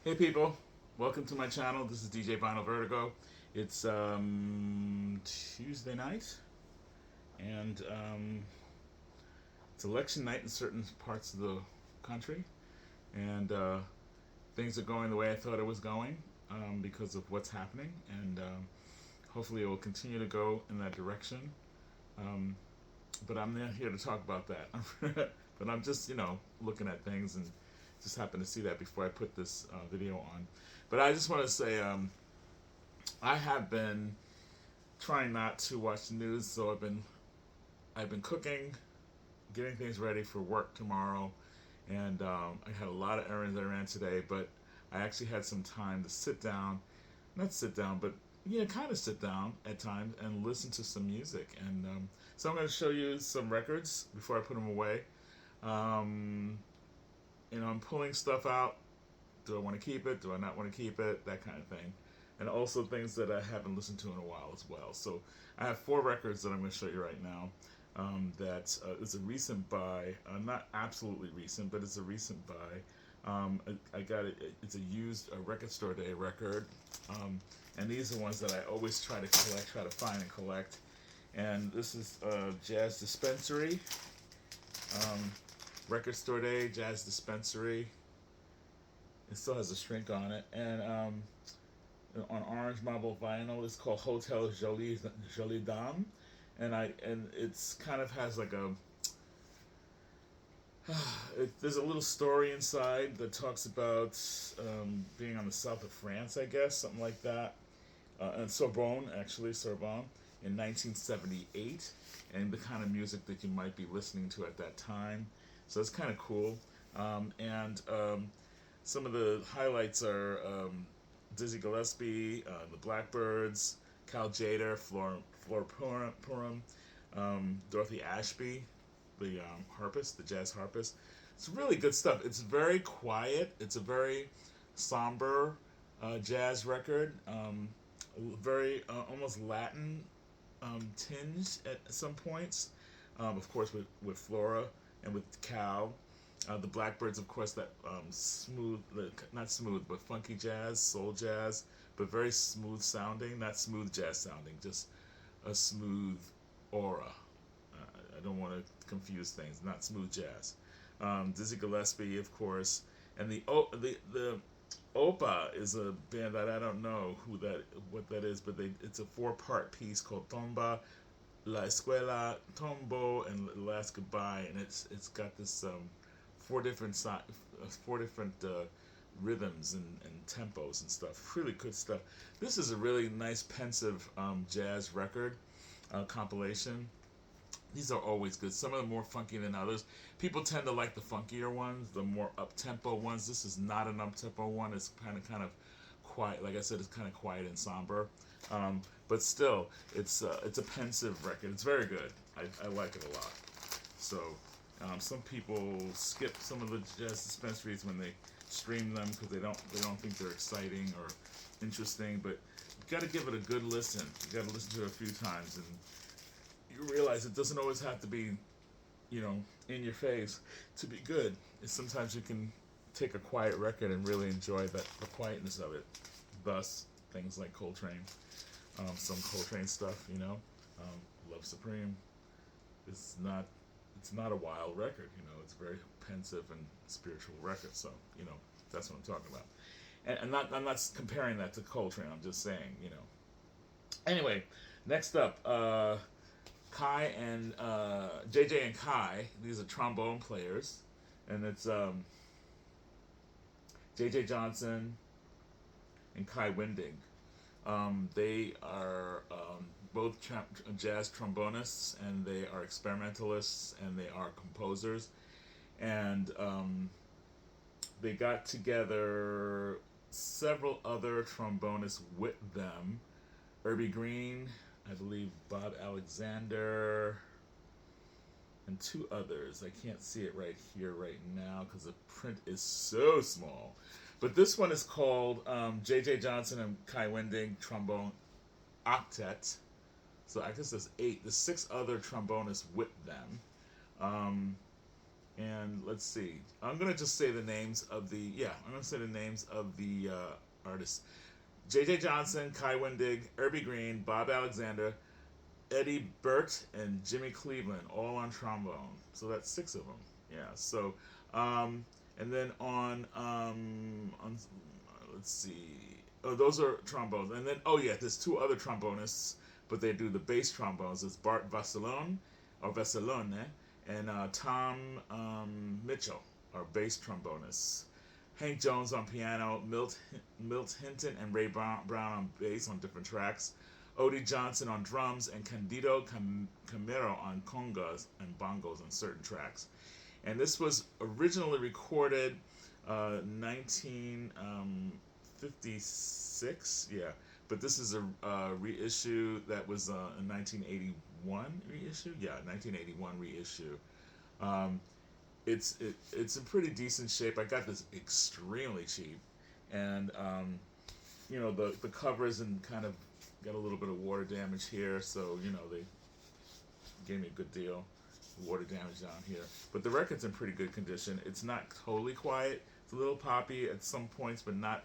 Hey people, welcome to my channel. This is DJ Vinyl Vertigo. It's Tuesday night, and it's election night in certain parts of the country, and things are going the way I thought it was going because of what's happening, and hopefully it will continue to go in that direction. Um, but I'm not here to talk about that. But I'm just, looking at things and just happened to see that before I put this video on. But I just want to say I have been trying not to watch the news, so I've been cooking, getting things ready for work tomorrow, and I had a lot of errands I ran today. But I actually had some time to sit down, not sit down, but kind of sit down at times and listen to some music. And so I'm going to show you some records before I put them away. Um, I'm pulling stuff out. Do I want to keep it? Do I not want to keep it? That kind of thing. And also things that I haven't listened to in a while as well. So I have four records that I'm going to show you right now. That is a recent buy, not absolutely recent, but it's a recent buy. I got it. It's a used record store day record, and these are ones that I always try to collect, try to find and collect. And this is Jazz Dispensary, um, record store day, Jazz Dispensary. It still has a shrink on it, and on orange marble vinyl, it's called Hotel Jolie Dame, and it's kind of has like a there's a little story inside that talks about being on the south of France, I guess, something like that, and Sorbonne, actually Sorbonne, in 1978, and the kind of music that you might be listening to at that time. So it's kind of cool, and some of the highlights are Dizzy Gillespie, the Blackbirds, Cal Tjader, Flor Purim, Dorothy Ashby, the harpist, the jazz harpist. It's really good stuff. It's very quiet. It's a very somber jazz record. Very almost Latin tinge at some points. Of course, with Flora and with Cal. The Blackbirds, of course, that smooth, not smooth, but funky jazz, soul jazz, but very smooth sounding, not smooth jazz sounding, just a smooth aura. I don't want to confuse things, not smooth jazz. Dizzy Gillespie, of course, and the Opa is a band that I don't know what that is, but it's a four-part piece called Tomba, La Escuela, Tombo, and Last Goodbye, and it's got this four different rhythms and tempos and stuff. Really good stuff. This is a really nice pensive jazz record compilation. These are always good. Some of them more funky than others. People tend to like the funkier ones, the more up tempo ones. This is not an up tempo one. It's kind of quiet. Like I said, it's kind of quiet and somber. But still, it's a pensive record. It's very good. I like it a lot. So some people skip some of the jazz dispensaries when they stream them because they don't think they're exciting or interesting. But you got to give it a good listen. You got to listen to it a few times, and you realize it doesn't always have to be, in your face to be good. Sometimes you can take a quiet record and really enjoy the quietness of it. Thus, things like Coltrane, some Coltrane stuff, Love Supreme. It's not it's not a wild record, It's a very pensive and spiritual record. So, that's what I'm talking about. And I'm not comparing that to Coltrane. I'm just saying, Anyway, next up, Kai and JJ and Kai. These are trombone players, and it's JJ Johnson and Kai Winding. They are both jazz trombonists, and they are experimentalists, and they are composers, and they got together several other trombonists with them. Irby Green, I believe Bob Alexander, and two others. I can't see it right here, right now, because the print is so small. But this one is called J.J. Johnson and Kai Winding Trombone Octet. So I guess there's eight. There's six other trombonists with them. Um, And let's see. I'm gonna just say the names of the I'm gonna say the names of the artists: J.J. Johnson, Kai Wendig, Irby Green, Bob Alexander, Eddie Burt, and Jimmy Cleveland, all on trombone. So that's six of them. Yeah. So, and then on let's see. Oh, those are trombones. And then there's two other trombonists, but they do the bass trombones. It's Bart Vassalone or Vassalone and Tom Mitchell, our bass trombonists. Hank Jones on piano, Milt Hinton and Ray Brown on bass on different tracks, Odie Johnson on drums, and Candido Camero on congas and bongos on certain tracks. And this was originally recorded 1956, yeah. But this is a reissue that was a 1981 reissue, yeah, 1981 reissue. Um, it's in pretty decent shape. I got this extremely cheap, and the covers and kind of got a little bit of water damage here, so they gave me a good deal. Water damage down here, but the record's in pretty good condition. It's not totally quiet. It's a little poppy at some points, but not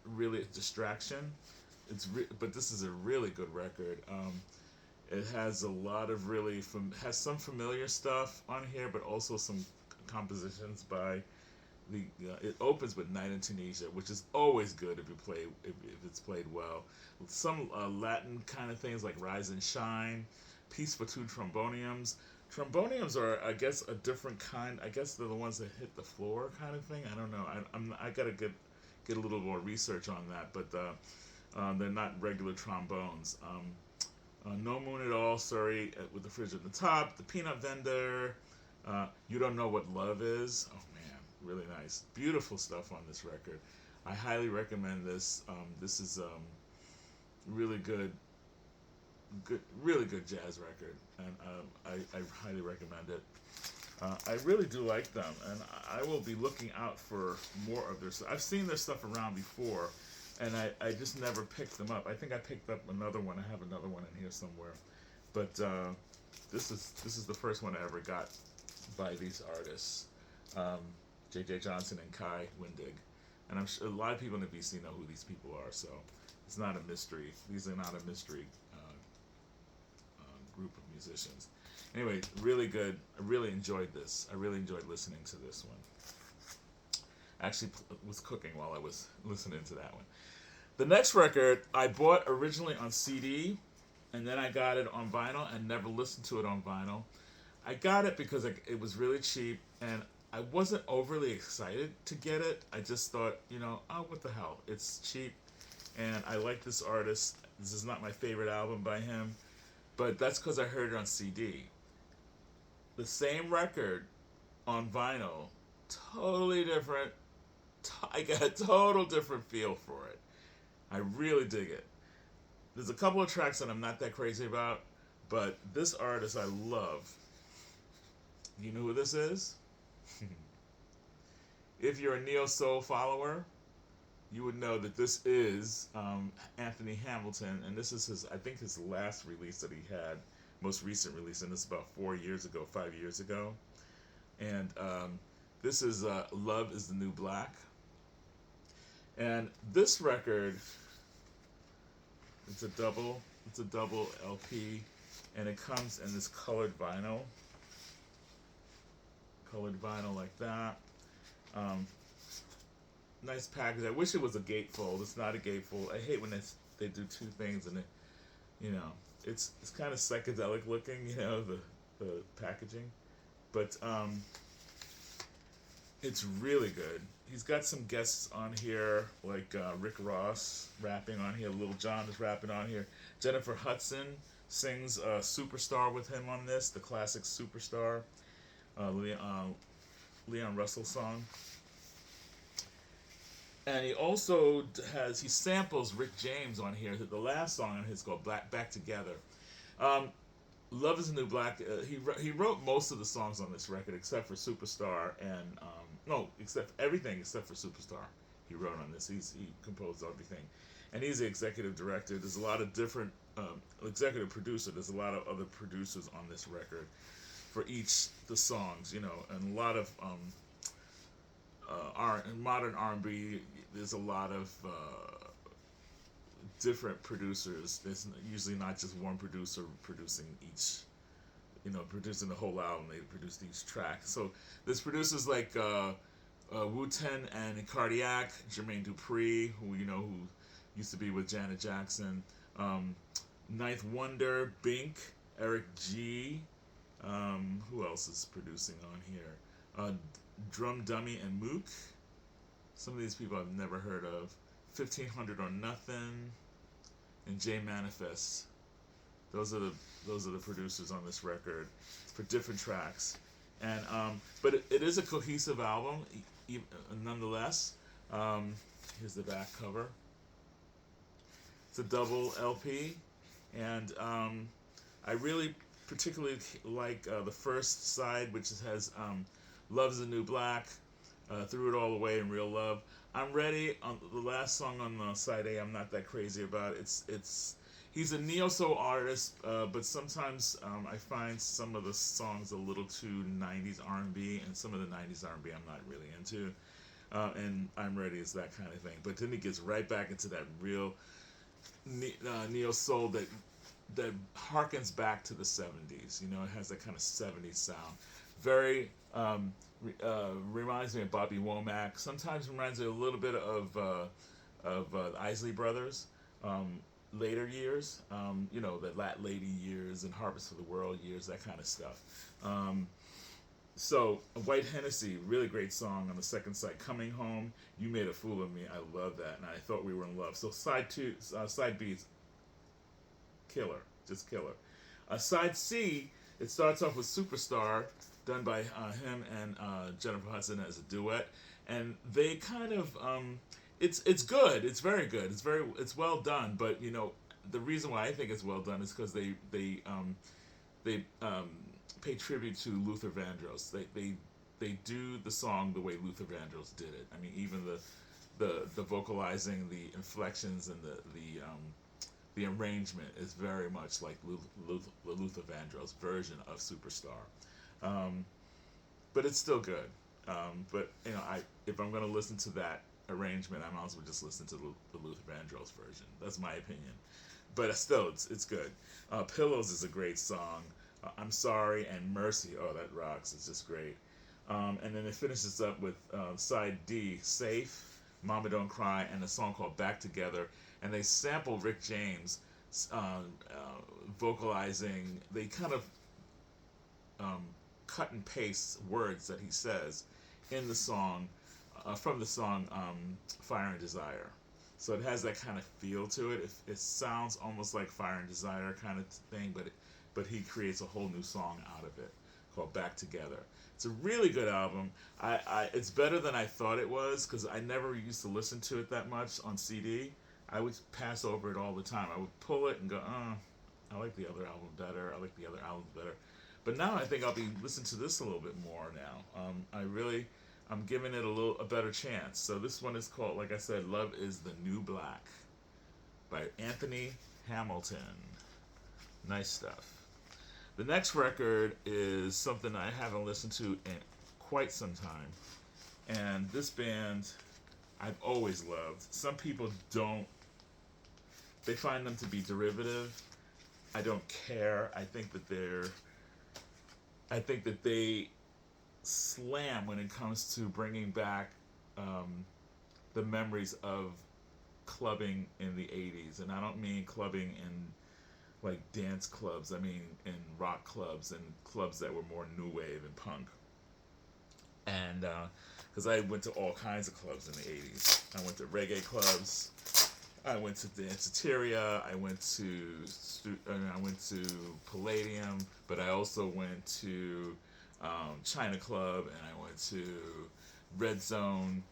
really a distraction. But this is a really good record. It has a lot of has some familiar stuff on here, but also some compositions by the. It opens with "Night in Tunisia," which is always good if it's played well. Some Latin kind of things like "Rise and Shine," "Peace for Two Tromboniums." Tromboniums are, I guess, a different kind. I guess they're the ones that hit the floor, kind of thing. I don't know. I gotta get a little more research on that, but they're not regular trombones. No Moon at All, sorry, with the fridge at the top. The Peanut Vendor. You Don't Know What Love Is. Oh man, really nice, beautiful stuff on this record. I highly recommend this. This is really really good jazz record, and I highly recommend it. I really do like them, and I will be looking out for more of their stuff. I've seen their stuff around before, and I just never picked them up. I think I picked up another one. I have another one in here somewhere, but this is the first one I ever got by these artists, um, J.J. Johnson and Kai Wendig, and I'm sure a lot of people in the BC know who these people are. So it's not a mystery. These are not a mystery group of musicians. Anyway, really good. I really enjoyed this. I really enjoyed listening to this one. I actually was cooking while I was listening to that one. The next record I bought originally on CD, and then I got it on vinyl and never listened to it on vinyl. I got it because it was really cheap, and I wasn't overly excited to get it. I just thought, oh, what the hell? It's cheap, and I like this artist. This is not my favorite album by him, but that's because I heard it on CD. The same record on vinyl, totally different. I got a total different feel for it. I really dig it. There's a couple of tracks that I'm not that crazy about, but this artist I love. You know who this is? If you're a neo soul follower, you would know that this is Anthony Hamilton, and this is I think his last release that he had, most recent release, and this is about 5 years ago, and this is "Love Is the New Black," and this record, it's a double LP, and it comes in this colored vinyl like that. Nice package. I wish it was a gatefold. It's not a gatefold. I hate when they do two things and it's kind of psychedelic looking, the packaging, but it's really good. He's got some guests on here like Rick Ross rapping on here. Little John is rapping on here. Jennifer Hudson sings "Superstar" with him on this, the classic "Superstar," Leon Russell song. And he also he samples Rick James on here. The last song on his is called Back Together. Um, Love Is the New Black. He wrote most of the songs on this record except for Superstar and except everything except for Superstar. He wrote on this. He composed everything, and he's the executive director. There's a lot of different executive producer. There's a lot of other producers on this record. for each the songs, and a lot of modern R&B. There's a lot of different producers. There's usually not just one producer producing each, producing the whole album. They produced each track. So there's producers like Wu-Ten and Cardiac, Jermaine Dupri, who used to be with Janet Jackson, Ninth Wonder, Bink, Eric G. Who else is producing on here? Drum Dummy and Mook. Some of these people I've never heard of. 1500 or Nothing, and J Manifest. Those are the producers on this record for different tracks, and but it is a cohesive album, nonetheless. Here's the back cover. It's a double LP, and I really particularly like the first side, which has "Love's the New Black," "Threw It All Away," and "Real Love." I'm Ready. On the last song on the side A, I'm not that crazy about. He's a neo-soul artist, but sometimes I find some of the songs a little too 90s R&B, and some of the 90s R&B I'm not really into. And I'm Ready is that kind of thing. But then he gets right back into that real neo-soul that harkens back to the 70s. It has that kind of 70s sound. Very reminds me of Bobby Womack. Sometimes reminds me a little bit of the Isley Brothers. Later years, the Lat Lady years and Harvest of the World years, that kind of stuff. So White Hennessy, really great song on the second side. Coming Home, You Made a Fool of Me. I love that, and I thought we were in love. So side B, killer, just killer. Side C, it starts off with Superstar, done by him and Jennifer Hudson as a duet, and they kind of it's good. It's very good. It's well done. But the reason why I think it's well done is because they pay tribute to Luther Vandross. They do the song the way Luther Vandross did it. I mean, even the vocalizing, the inflections, and the arrangement is very much like Luther Vandross' version of Superstar. But it's still good. But if I'm going to listen to that arrangement, I might as well just listen to the Luther Vandross version. That's my opinion. But still, it's good. Pillows is a great song. I'm Sorry and Mercy. Oh, that rocks. It's just great. And then it finishes up with side D, Safe, Mama Don't Cry, and a song called Back Together. And they sample Rick James vocalizing. They kind of cut and paste words that he says in the song, from the song Fire and Desire. So it has that kind of feel to it. It sounds almost like Fire and Desire kind of thing, but he creates a whole new song out of it called Back Together. It's a really good album. It's better than I thought it was, because I never used to listen to it that much on CD. I would pass over it all the time. I would pull it and go, I like the other album better. I like the other album better. But now I think I'll be listening to this a little bit more now. I'm giving it a better chance. So this one is called, like I said, Love is the New Black by Anthony Hamilton. Nice stuff. The next record is something I haven't listened to in quite some time. And this band I've always loved. Some people don't. They find them to be derivative. I don't care. I think that they slam when it comes to bringing back the memories of clubbing in the 80s. And I don't mean clubbing in like dance clubs. I mean in rock clubs and clubs that were more new wave and punk. And because I went to all kinds of clubs in the 80s. I went to reggae clubs. I went to Danceteria. I went to Palladium, but I also went to China Club, and I went to Red Zone,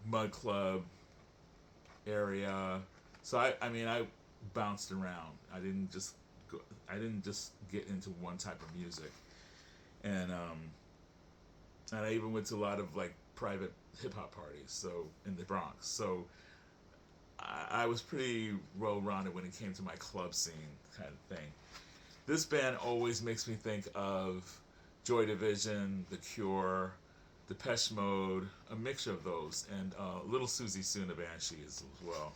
Mud Club area. So I bounced around. I didn't just get into one type of music, and I even went to a lot of like private hip hop parties, so in the Bronx. So I was pretty well rounded when it came to my club scene kind of thing. this band always makes me think of Joy Division, The Cure, Depeche Mode, a mixture of those, and Little Susie Sue and the Banshees as well.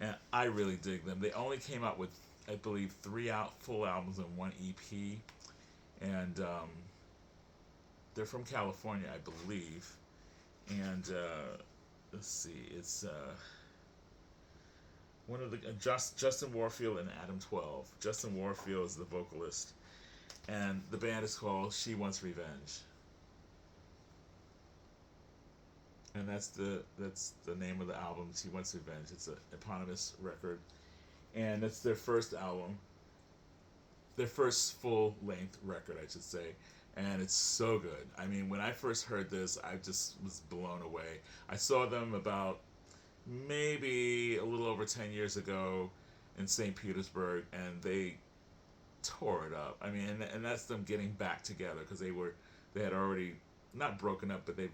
And I really dig them. They only came out with, I believe, three full albums and one EP, and they're from California, I believe. And let's see, it's one of the Justin Warfield and Adam 12. Justin Warfield is the vocalist, and the band is called She Wants Revenge. And that's the name of the album. She Wants Revenge. It's an eponymous record, and it's their first album, their first full length record, I should say. And it's so good. I mean, when I first heard this, I just was blown away. I saw them about maybe a little over 10 years ago in St. Petersburg, and they tore it up. I mean, and that's them getting back together because they had already not broken up, but they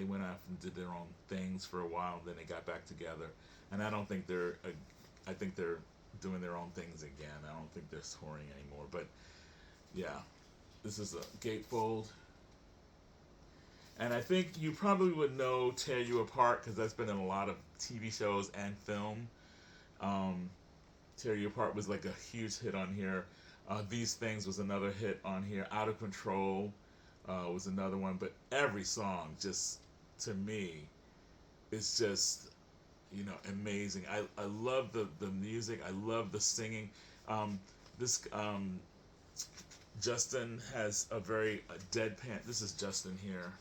went off and did their own things for a while, and then they got back together. And I don't think I think they're doing their own things again. I don't think they're touring anymore. But yeah, this is a Gatefold. And I think you probably would know Tear You Apart because that's been in a lot of TV shows and film. Tear You Apart was like a huge hit on here. These Things was another hit on here. Out of Control was another one. But every song, just to me, is just, amazing. I love the music. I love the singing. This Justin has a very deadpan. This is Justin here,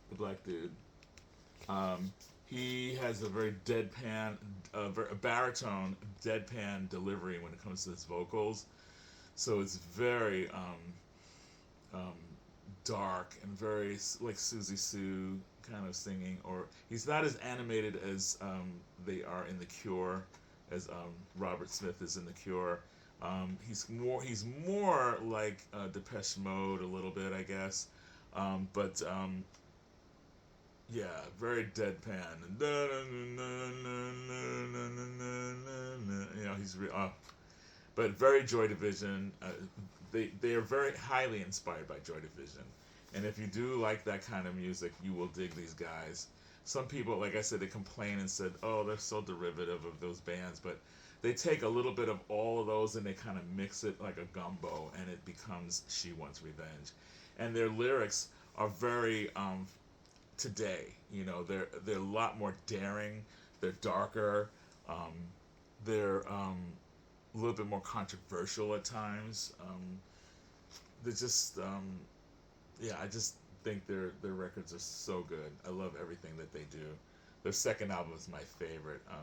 the black dude. He has a very deadpan, a baritone deadpan delivery when it comes to his vocals. So it's very dark and very like Susie Sue kind of singing. Or he's not as animated as they are in The Cure, as Robert Smith is in The Cure. He's more like Depeche Mode a little bit, I guess. But yeah, very deadpan. But very Joy Division. They are very highly inspired by Joy Division, and if you do like that kind of music, you will dig these guys. Some people, like I said, they complain and said, "Oh, they're so derivative of those bands," but they take a little bit of all of those and they kind of mix it like a gumbo, and it becomes She Wants Revenge. And their lyrics are very today. They're a lot more daring. They're darker. They're a little bit more controversial at times. They're just yeah. I just think their records are so good. I love everything that they do. Their second album is my favorite. Oh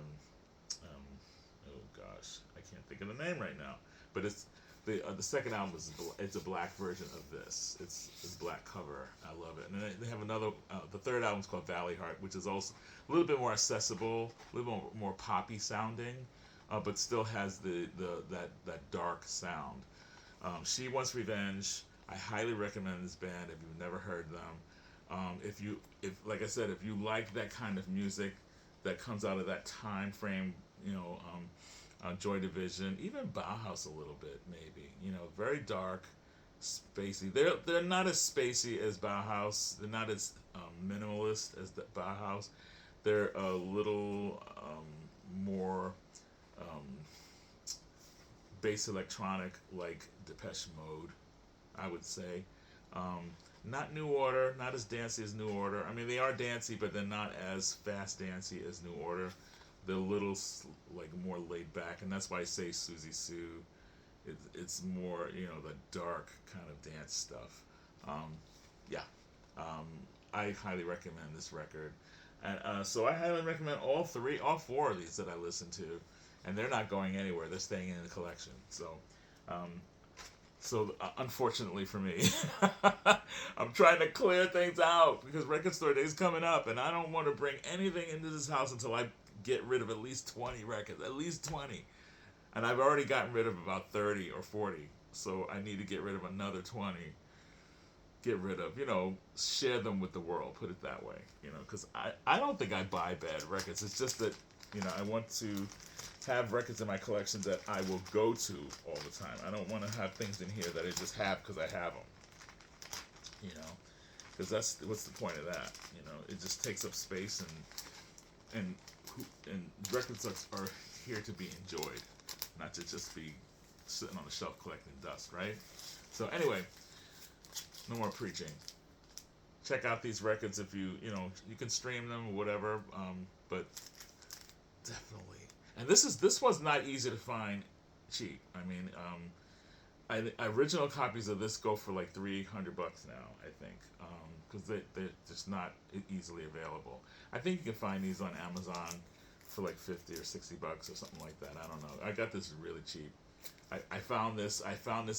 gosh, I can't think of the name right now. But it's the second album it's a black version of this. It's a black cover. I love it. And then they have another. The third album is called Valley Heart, which is also a little bit more accessible, a little more poppy sounding, but still has that dark sound. She Wants Revenge. I highly recommend this band if you've never heard them. If like I said, if you like that kind of music that comes out of that time frame, Joy Division, even Bauhaus a little bit, maybe. Very dark, spacey. They're not as spacey as Bauhaus. They're not as minimalist as the Bauhaus. They're a little more bass electronic, like Depeche Mode, I would say. Not New Order, not as dancey as New Order. I mean, they are dancey, but they're not as fast dancey as New Order. They're a little more laid back, and that's why I say Susie Sue. It's more the dark kind of dance stuff. Yeah, I highly recommend this record, and so I highly recommend all four of these that I listen to, and they're not going anywhere. They're staying in the collection. So unfortunately for me, I'm trying to clear things out because Record Store Day is coming up, and I don't want to bring anything into this house until I get rid of at least 20 records, at least 20. And I've already gotten rid of about 30 or 40, so I need to get rid of another 20. Get rid of, share them with the world, put it that way, because I don't think I buy bad records. It's just that I want to have records in my collection that I will go to all the time. I don't want to have things in here that I just have because I have them. You know, because that's what's the point of that. It just takes up space, and and records are here to be enjoyed, not to just be sitting on the shelf collecting dust, right? So anyway, no more preaching. Check out these records if you can stream them or whatever, but definitely. And this was not easy to find cheap. I mean, original copies of this go for like $300 now, I think, because they're just not easily available. I think you can find these on Amazon for like 50 or $60 or something like that. I don't know. I got this really cheap. I found this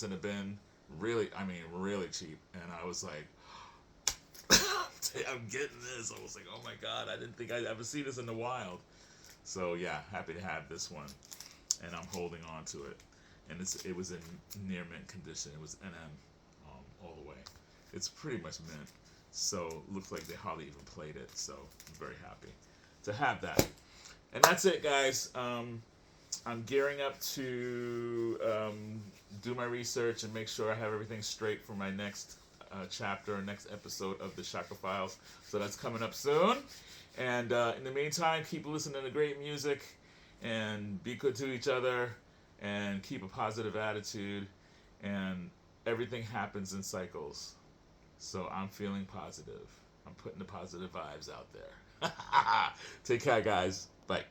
in a bin, really, I mean, really cheap, and I was like, I'm getting this. I was like, oh my god, I didn't think I'd ever see this in the wild. So yeah, happy to have this one, and I'm holding on to it. And it was in near mint condition. It was NM all the way. It's pretty much mint, so looks like they hardly even played it. So I'm very happy to have that. And that's it, guys. I'm gearing up to do my research and make sure I have everything straight for my next chapter, next episode of the Shaka Files. So that's coming up soon. And in the meantime, keep listening to great music and be good to each other and keep a positive attitude. And everything happens in cycles. So I'm feeling positive. I'm putting the positive vibes out there. Take care, guys. Bye.